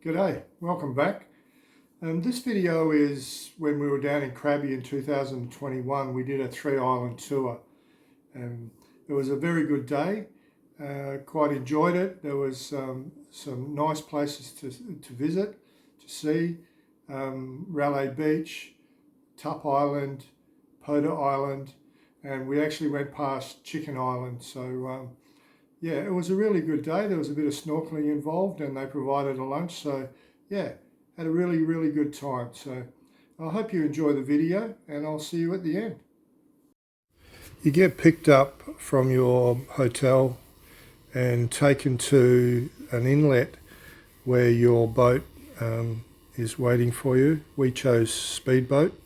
G'day, welcome back. This video is when we were down in Krabi in 2021. We did a 3-island tour. It was a very good day, quite enjoyed it. There was some nice places to visit, to see. Railay Beach, Pota Island, Pota Island, and we actually went past Chicken Island. So yeah, it was a really good day. There was a bit of snorkeling involved and they provided a lunch. So yeah, had a really good time. So I hope you enjoy the video and I'll see you at the end. You get picked up from your hotel and taken to an inlet where your boat is waiting for you. We chose speedboat.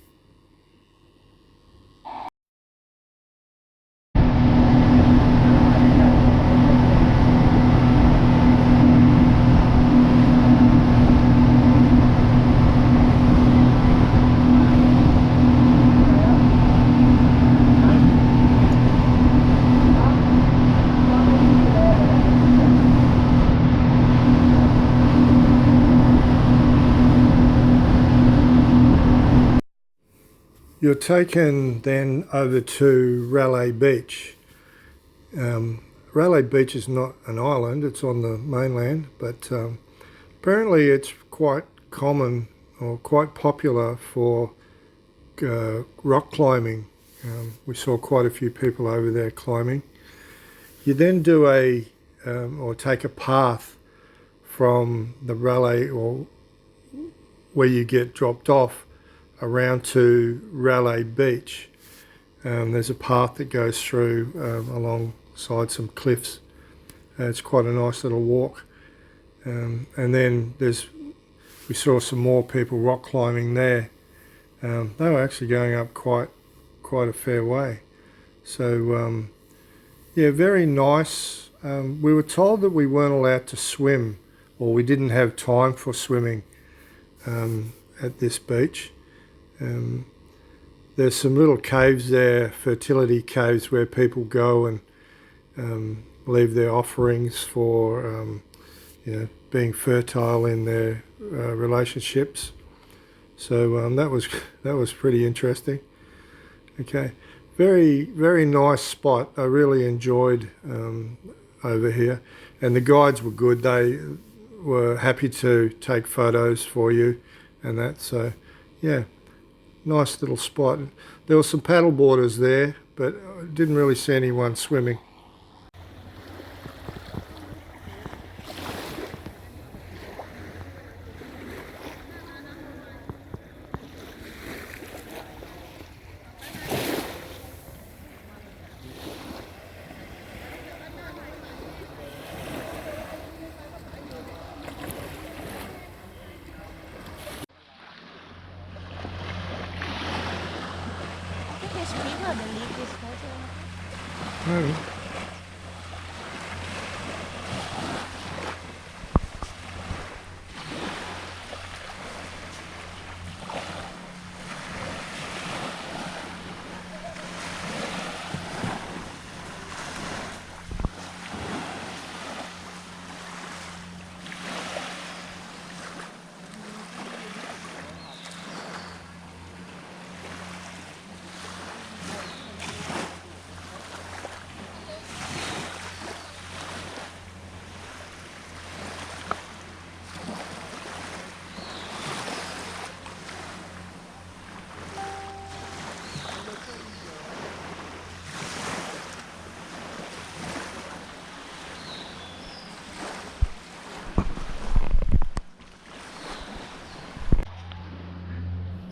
You're taken then over to Railay Beach. Railay Beach is not an island, it's on the mainland, but apparently it's quite common or quite popular for rock climbing. We saw quite a few people over there climbing. You then do or take a path from the Railay, or where you get dropped off, around to Railay Beach. There's a path that goes through alongside some cliffs. It's quite a nice little walk. And then we saw some more people rock climbing there. They were actually going up quite a fair way. So yeah, very nice. We were told that we weren't allowed to swim, or we didn't have time for swimming at this beach. There's some little caves there, fertility caves, where people go and leave their offerings for being fertile in their relationships. So that was pretty interesting. Okay, very nice spot. I really enjoyed over here, and the guides were good. They were happy to take photos for you and that. So yeah. Nice little spot. There were some paddle boarders there, but I didn't really see anyone swimming. Maybe.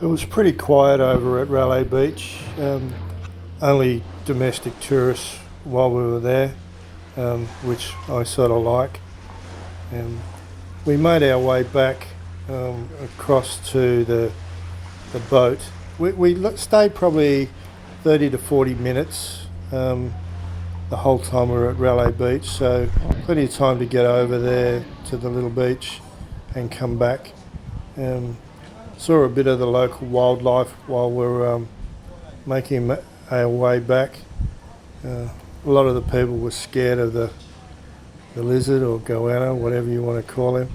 It was pretty quiet over at Railay Beach. Only domestic tourists while we were there, which I sort of like. We made our way back across to the boat. We stayed probably 30 to 40 minutes the whole time we were at Railay Beach, so plenty of time to get over there to the little beach and come back. Saw a bit of the local wildlife while we were making our way back. A lot of the people were scared of the lizard or goanna, whatever you want to call him.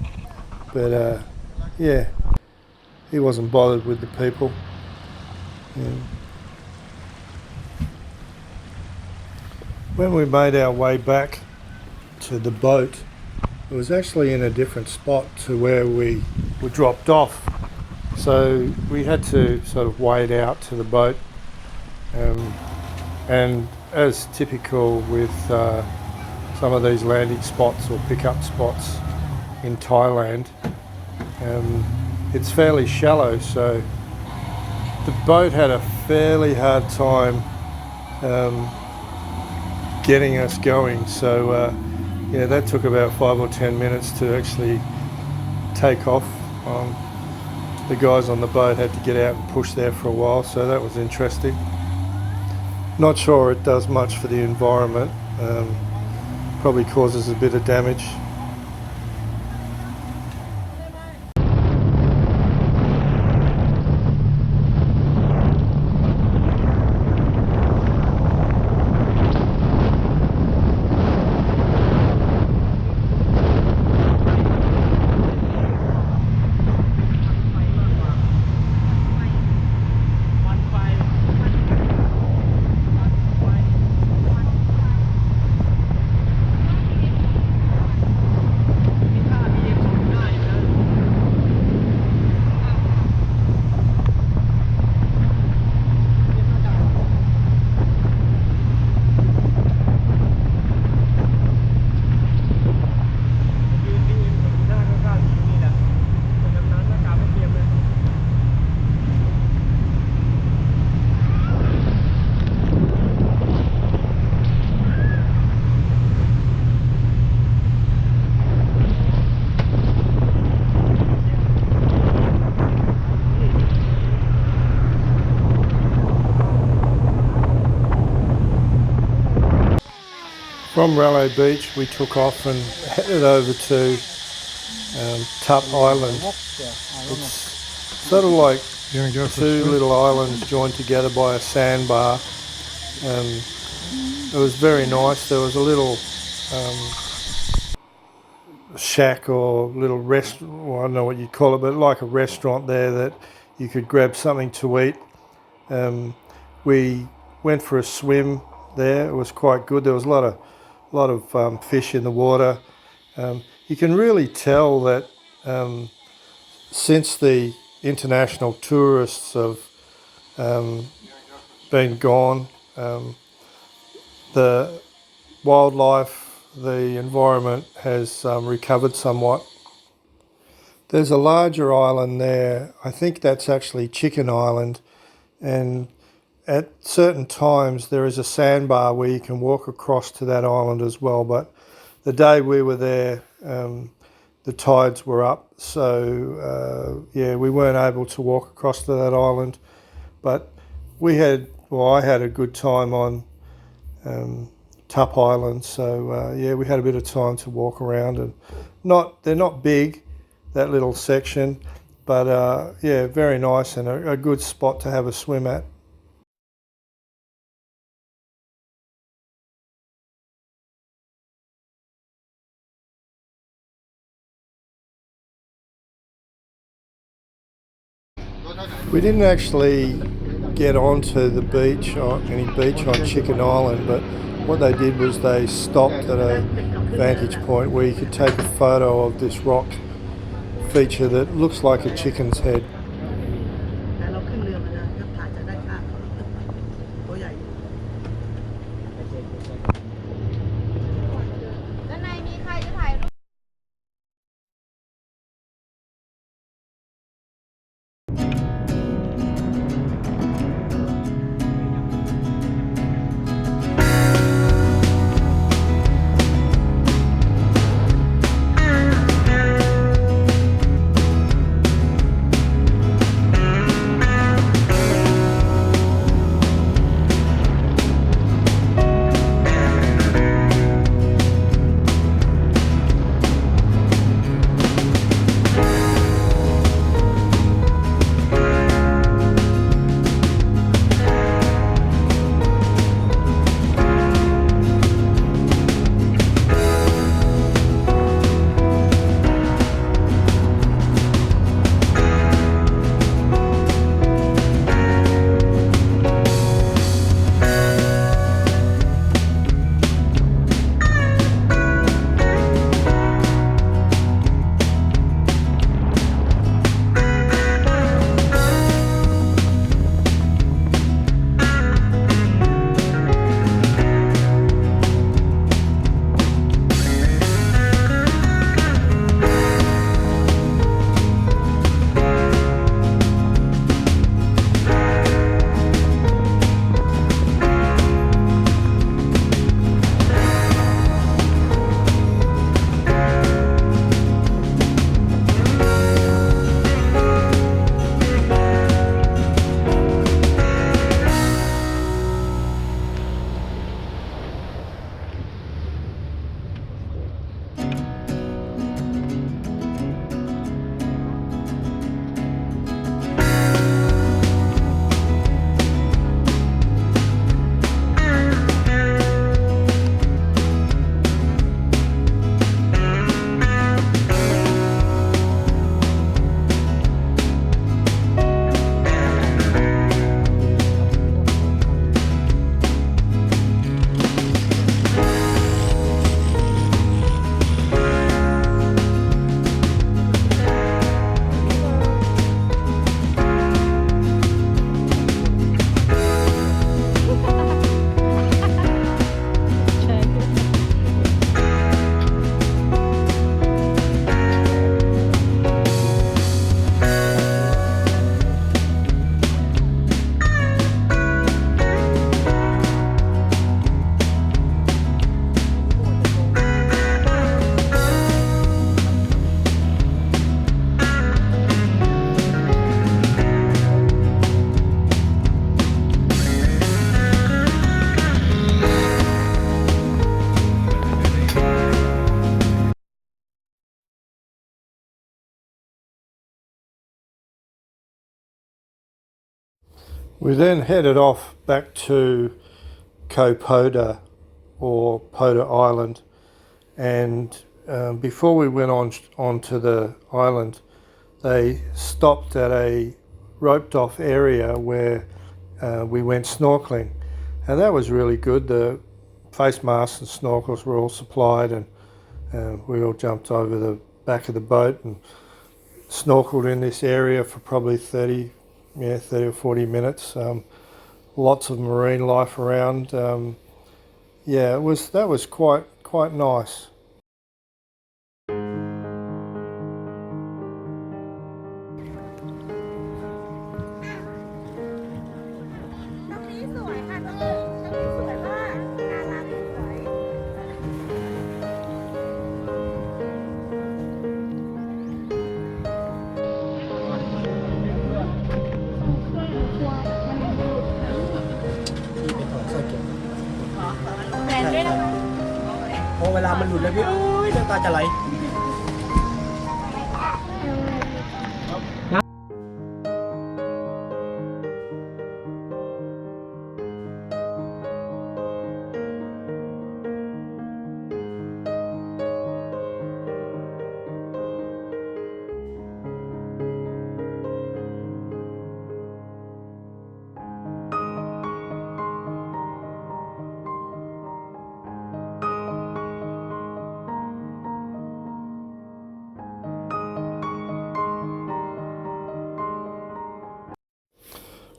But yeah, he wasn't bothered with the people. And when we made our way back to the boat, it was actually in a different spot to where we were dropped off. So we had to sort of wade out to the boat. And as typical with some of these landing spots or pickup spots in Thailand, it's fairly shallow, so the boat had a fairly hard time getting us going. So yeah, that took about 5 or 10 minutes to actually take off. The guys on the boat had to get out and push there for a while, so that was interesting. Not sure it does much for the environment, probably causes a bit of damage. From Raleigh Beach we took off and headed over to Pota Island. It's sort of like two little islands joined together by a sandbar. It was very nice. There was a little shack or little restaurant, well, I don't know what you'd call it, but like a restaurant there that you could grab something to eat. We went for a swim there. It was quite good. There was a lot of fish in the water. You can really tell that since the international tourists have been gone, the wildlife, the environment has recovered somewhat. There's a larger island there. I think that's actually Chicken Island, and at certain times there is a sandbar where you can walk across to that island as well, but the day we were there the tides were up, so yeah, we weren't able to walk across to that island, but I had a good time on Pota Island, so yeah, we had a bit of time to walk around, and they're not big, that little section, but yeah, very nice and a good spot to have a swim at. We didn't actually get onto the beach, any beach on Chicken Island, but what they did was they stopped at a vantage point where you could take a photo of this rock feature that looks like a chicken's head. We then headed off back to Pota or Pota Island, and before we went onto the island, they stopped at a roped off area where we went snorkeling, and that was really good. The face masks and snorkels were all supplied, and we all jumped over the back of the boat and snorkeled in this area for probably 30 or 40 minutes. Lots of marine life around. Yeah, that was quite nice.พอเวลามันหลุดแล้วพี่เอ้ยน้ำตาจะไหล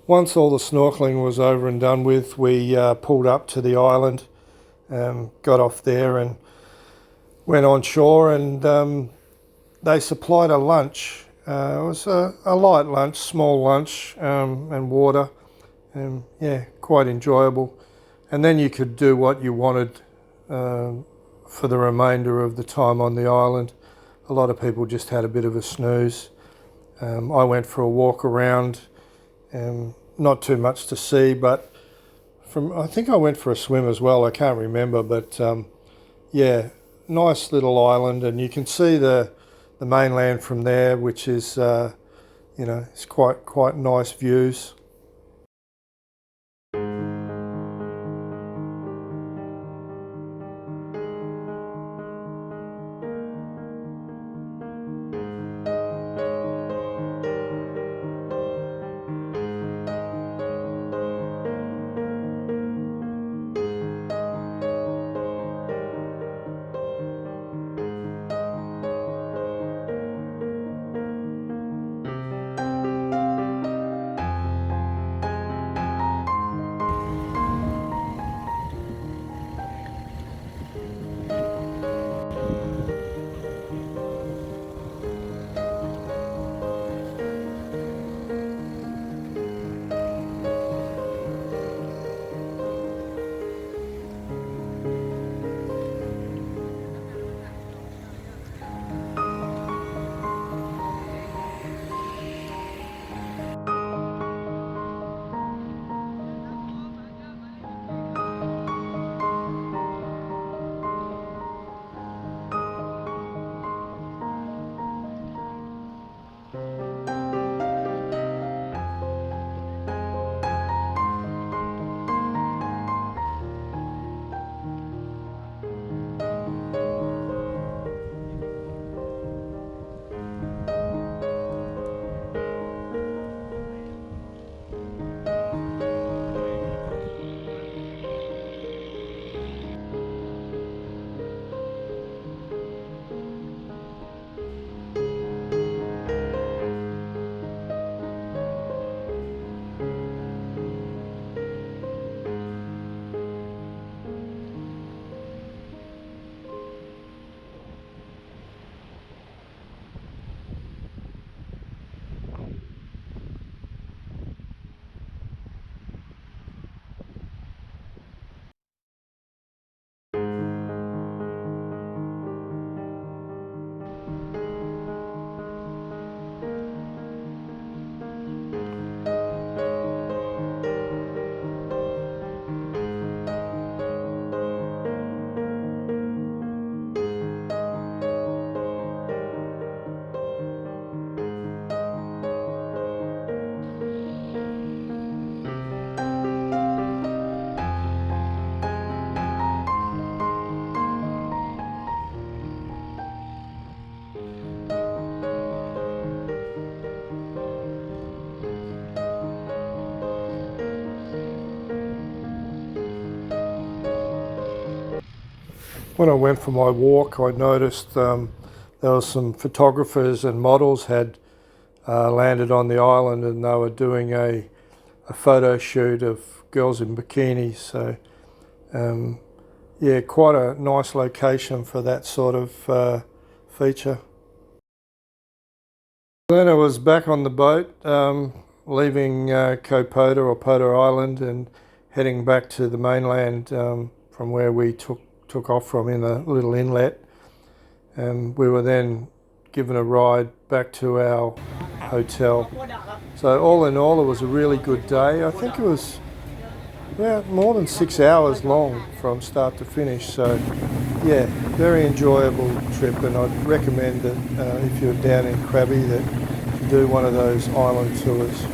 Once all the snorkeling was over and done with, we pulled up to the island, got off there and went on shore, and they supplied a lunch. It was a light lunch, small lunch, and water, and yeah, quite enjoyable. And then you could do what you wanted for the remainder of the time on the island. A lot of people just had a bit of a snooze. I went for a walk around. Not too much to see, but I think I went for a swim as well. I can't remember, but yeah, nice little island, and you can see the mainland from there, which is it's quite nice views. When I went for my walk, I noticed there was some photographers and models had landed on the island, and they were doing a photo shoot of girls in bikinis. So yeah, quite a nice location for that sort of feature. Then I was back on the boat, leaving Pota or Pota Island and heading back to the mainland from where we took off from in the little inlet. And we were then given a ride back to our hotel. So all in all, it was a really good day. I think it was about more than 6 hours long from start to finish. So yeah, very enjoyable trip, and I'd recommend that if you're down in Krabi that you do one of those island tours.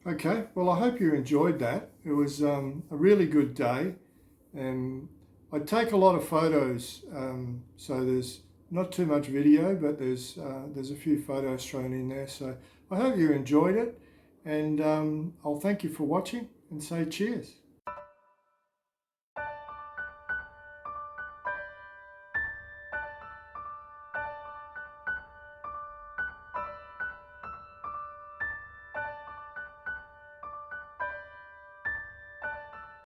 Okay, well I hope you enjoyed that. It was a really good day, and I take a lot of photos, so there's not too much video, but there's a few photos thrown in there. So I hope you enjoyed it, and I'll thank you for watching and say cheers.